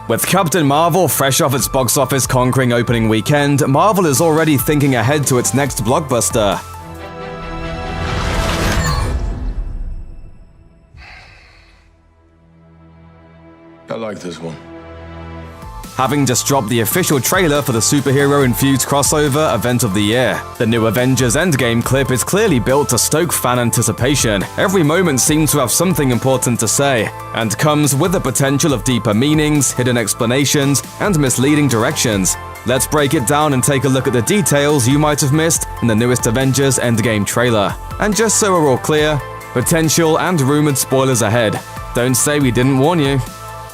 With Captain Marvel fresh off its box office conquering opening weekend, Marvel is already thinking ahead to its next blockbuster. I like this one. Having just dropped the official trailer for the superhero-infused crossover event of the year. The new Avengers Endgame clip is clearly built to stoke fan anticipation. Every moment seems to have something important to say, and comes with the potential of deeper meanings, hidden explanations, and misleading directions. Let's break it down and take a look at the details you might have missed in the newest Avengers Endgame trailer. And just so we're all clear, potential and rumored spoilers ahead. Don't say we didn't warn you.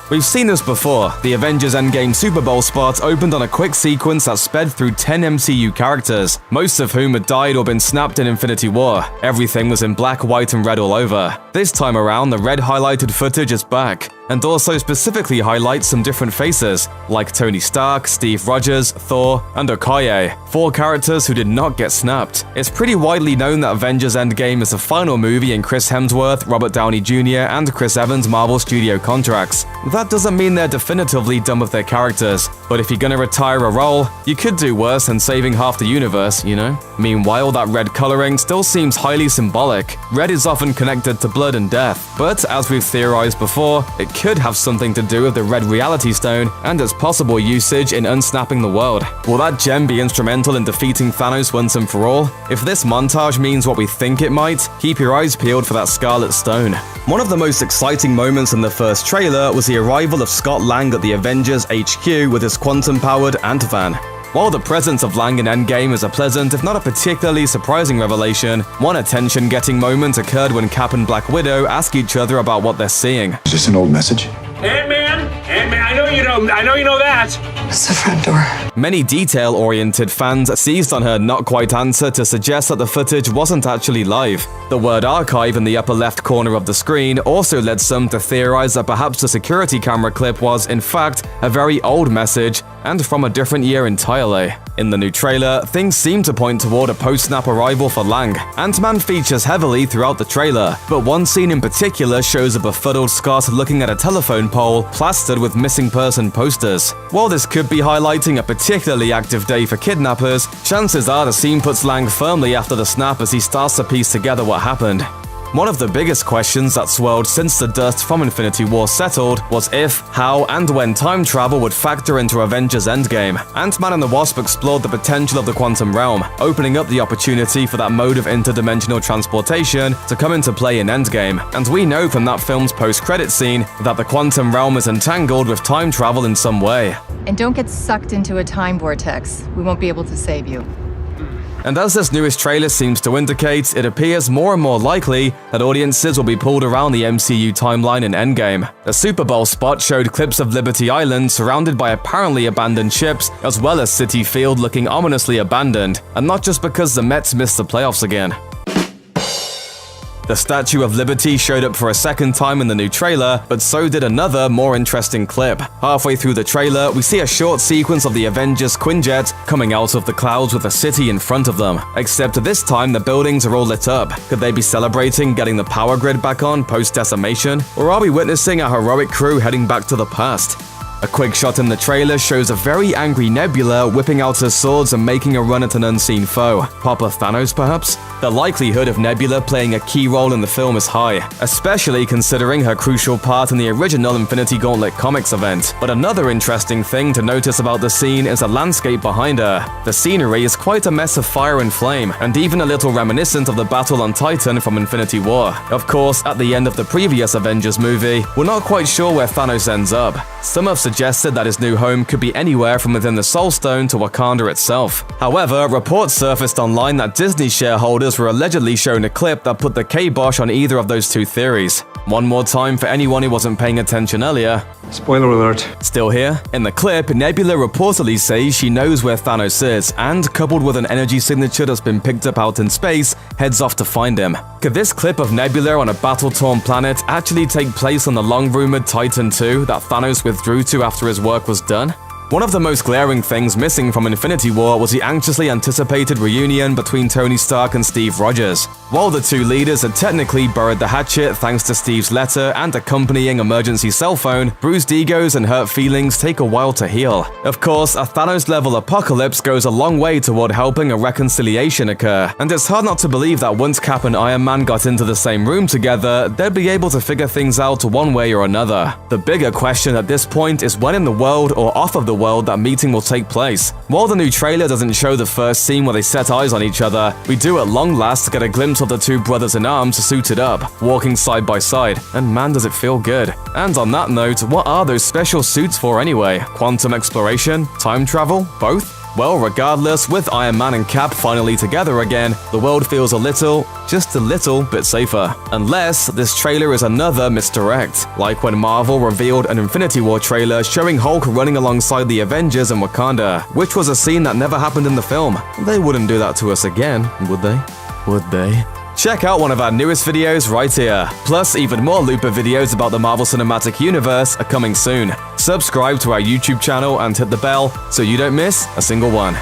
We've seen this before. The Avengers Endgame Super Bowl spot opened on a quick sequence that sped through 10 MCU characters, most of whom had died or been snapped in Infinity War. Everything was in black, white, and red all over. This time around, the red highlighted footage is back, and also specifically highlights some different faces, like Tony Stark, Steve Rogers, Thor, and Okoye, 4 characters who did not get snapped. It's pretty widely known that Avengers Endgame is the final movie in Chris Hemsworth, Robert Downey Jr., and Chris Evans' Marvel Studio contracts. That doesn't mean they're definitively done with their characters, but if you're gonna retire a role, you could do worse than saving half the universe, you know? Meanwhile, that red coloring still seems highly symbolic. Red is often connected to blood and death, but as we've theorized before, it could have something to do with the red reality stone and its possible usage in unsnapping the world. Will that gem be instrumental in defeating Thanos once and for all? If this montage means what we think it might, keep your eyes peeled for that Scarlet Stone. One of the most exciting moments in the first trailer was the arrival of Scott Lang at the Avengers HQ with his quantum-powered Ant-Man. While the presence of Lang in Endgame is a pleasant, if not a particularly surprising revelation, one attention-getting moment occurred when Cap and Black Widow ask each other about what they're seeing. Is this an old message? Ant-Man, I know you know that. It's the front door. Many detail-oriented fans seized on her not-quite answer to suggest that the footage wasn't actually live. The word archive in the upper left corner of the screen also led some to theorize that perhaps the security camera clip was, in fact, a very old message and from a different year entirely. In the new trailer, things seem to point toward a post-snap arrival for Lang. Ant-Man features heavily throughout the trailer, but one scene in particular shows a befuddled Scott looking at a telephone pole plastered with missing person posters. While this could be highlighting a particularly active day for kidnappers, chances are the scene puts Lang firmly after the snap as he starts to piece together what happened. One of the biggest questions that swirled since the dust from Infinity War settled was if, how, and when time travel would factor into Avengers Endgame. Ant-Man and the Wasp explored the potential of the quantum realm, opening up the opportunity for that mode of interdimensional transportation to come into play in Endgame. And we know from that film's post-credit scene that the quantum realm is entangled with time travel in some way. And don't get sucked into a time vortex. We won't be able to save you. And as this newest trailer seems to indicate, it appears more and more likely that audiences will be pulled around the MCU timeline in Endgame. The Super Bowl spot showed clips of Liberty Island surrounded by apparently abandoned ships, as well as Citi Field looking ominously abandoned, and not just because the Mets missed the playoffs again. The Statue of Liberty showed up for a second time in the new trailer, but so did another, more interesting clip. Halfway through the trailer, we see a short sequence of the Avengers Quinjet coming out of the clouds with a city in front of them. Except this time, the buildings are all lit up. Could they be celebrating getting the power grid back on post-decimation? Or are we witnessing a heroic crew heading back to the past? A quick shot in the trailer shows a very angry Nebula whipping out her swords and making a run at an unseen foe. Papa Thanos, perhaps? The likelihood of Nebula playing a key role in the film is high, especially considering her crucial part in the original Infinity Gauntlet comics event. But another interesting thing to notice about the scene is the landscape behind her. The scenery is quite a mess of fire and flame, and even a little reminiscent of the battle on Titan from Infinity War. Of course, at the end of the previous Avengers movie, we're not quite sure where Thanos ends up. Some have suggested that his new home could be anywhere from within the Soul Stone to Wakanda itself. However, reports surfaced online that Disney shareholders were allegedly shown a clip that put the kibosh on either of those two theories. One more time for anyone who wasn't paying attention earlier. Spoiler alert. Still here? In the clip, Nebula reportedly says she knows where Thanos is, and coupled with an energy signature that's been picked up out in space, heads off to find him. Could this clip of Nebula on a battle-torn planet actually take place on the long-rumored Titan II that Thanos withdrew to after his work was done? One of the most glaring things missing from Infinity War was the anxiously anticipated reunion between Tony Stark and Steve Rogers. While the two leaders had technically buried the hatchet thanks to Steve's letter and accompanying emergency cell phone, bruised egos and hurt feelings take a while to heal. Of course, a Thanos-level apocalypse goes a long way toward helping a reconciliation occur, and it's hard not to believe that once Cap and Iron Man got into the same room together, they'd be able to figure things out one way or another. The bigger question at this point is when in the world or off of the world that meeting will take place. While the new trailer doesn't show the first scene where they set eyes on each other, we do at long last get a glimpse of the two brothers in arms suited up, walking side by side, and man does it feel good. And on that note, what are those special suits for anyway? Quantum exploration? Time travel? Both? Well, regardless, with Iron Man and Cap finally together again, the world feels just a little bit safer. Unless this trailer is another misdirect, like when Marvel revealed an Infinity War trailer showing Hulk running alongside the Avengers in Wakanda, which was a scene that never happened in the film. They wouldn't do that to us again, would they? Would they? Check out one of our newest videos right here. Plus, even more Looper videos about the Marvel Cinematic Universe are coming soon. Subscribe to our YouTube channel and hit the bell so you don't miss a single one.